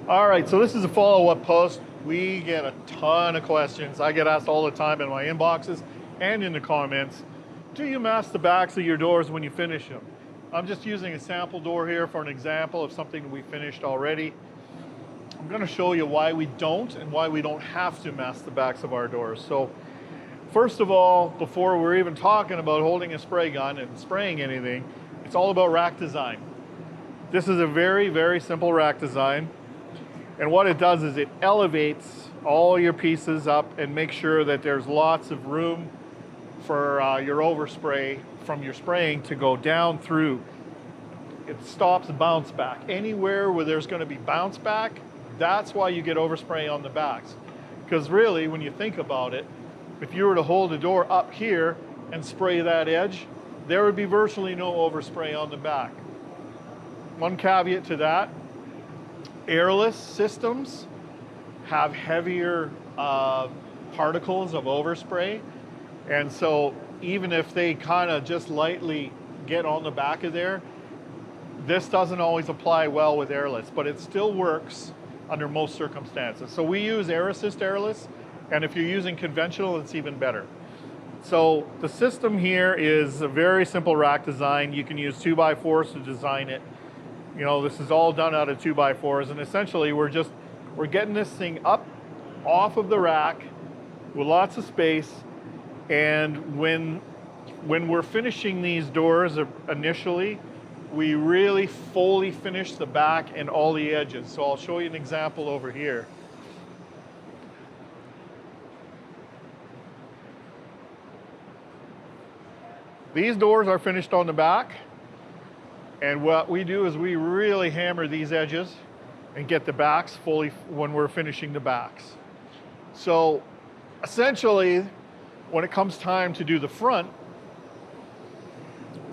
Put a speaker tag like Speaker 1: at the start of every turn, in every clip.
Speaker 1: All right, so this is a follow-up post. We get a ton of questions. I get asked all the time in my inboxes and in the comments, do you mask the backs of your doors when you finish them? I'm just using a sample door here for an example of something we finished already. I'm gonna show you why we don't and why we don't have to mask the backs of our doors. So first of all, before we're even talking about holding a spray gun and spraying anything, it's all about rack design. This is a very, very simple rack design. And what it does is it elevates all your pieces up and makes sure that there's lots of room for your overspray from your spraying to go down through. It stops bounce back. Anywhere where there's going to be bounce back, that's why you get overspray on the backs. Because really, when you think about it, if you were to hold the door up here and spray that edge, there would be virtually no overspray on the back. One caveat to that, airless systems have heavier particles of overspray, and so even if they kind of just lightly get on the back of there, this doesn't always apply well with airless, but it still works under most circumstances. So we use air assist airless, and if you're using conventional, it's even better. So the system here is a very simple rack design. You can use 2x4s to design it. You know, this is all done out of 2x4s, and essentially we're getting this thing up off of the rack with lots of space. And when we're finishing these doors initially, we really fully finish the back and all the edges. So I'll show you an example over here. These doors are finished on the back. And what we do is we really hammer these edges and get the backs fully when we're finishing the backs. So essentially, when it comes time to do the front,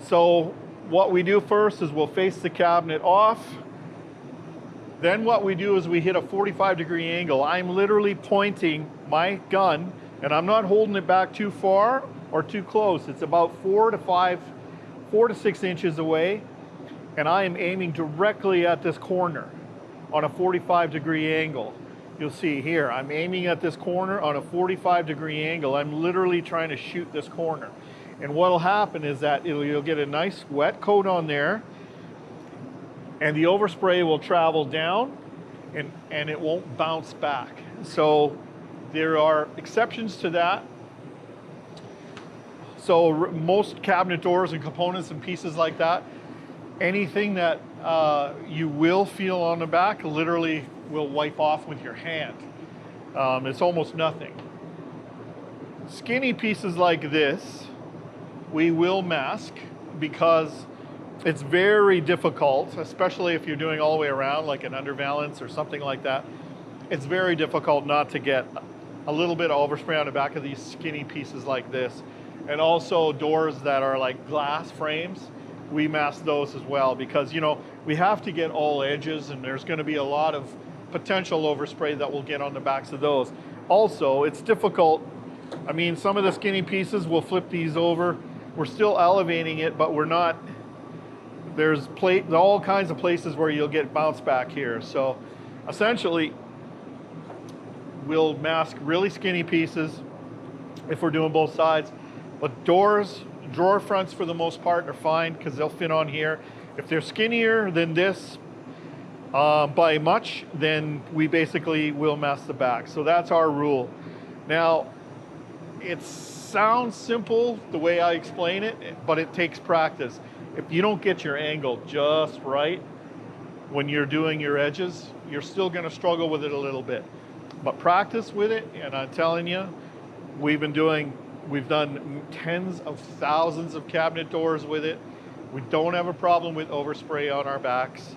Speaker 1: so what we do first is we'll face the cabinet off. Then what we do is we hit a 45-degree angle. I'm literally pointing my gun, and I'm not holding it back too far or too close. It's about 4 to 6 inches away. And I am aiming directly at this corner on a 45-degree angle. You'll see here, I'm aiming at this corner on a 45-degree angle. I'm literally trying to shoot this corner. And what'll happen is that you'll get a nice wet coat on there, and the overspray will travel down and it won't bounce back. So there are exceptions to that. So most cabinet doors and components and pieces like that, anything that you will feel on the back literally will wipe off with your hand. It's almost nothing. Skinny pieces like this, we will mask because it's very difficult, especially if you're doing all the way around like an undervalance or something like that. It's very difficult not to get a little bit of overspray on the back of these skinny pieces like this. And also doors that are like glass frames, we mask those as well because, you know, we have to get all edges and there's going to be a lot of potential overspray that will get on the backs of those. Also, it's difficult. I mean, some of the skinny pieces, we'll flip these over. We're still elevating it, but we're not. There's all kinds of places where you'll get bounce back here. So essentially, we'll mask really skinny pieces if we're doing both sides. But doors, drawer fronts for the most part are fine because they'll fit on here. If they're skinnier than this by much, then we basically will mask the back. So that's our rule. Now, it sounds simple the way I explain it, but it takes practice. If you don't get your angle just right when you're doing your edges, you're still going to struggle with it a little bit. But practice with it, and I'm telling you, we've done tens of thousands of cabinet doors with it. We don't have a problem with overspray on our backs.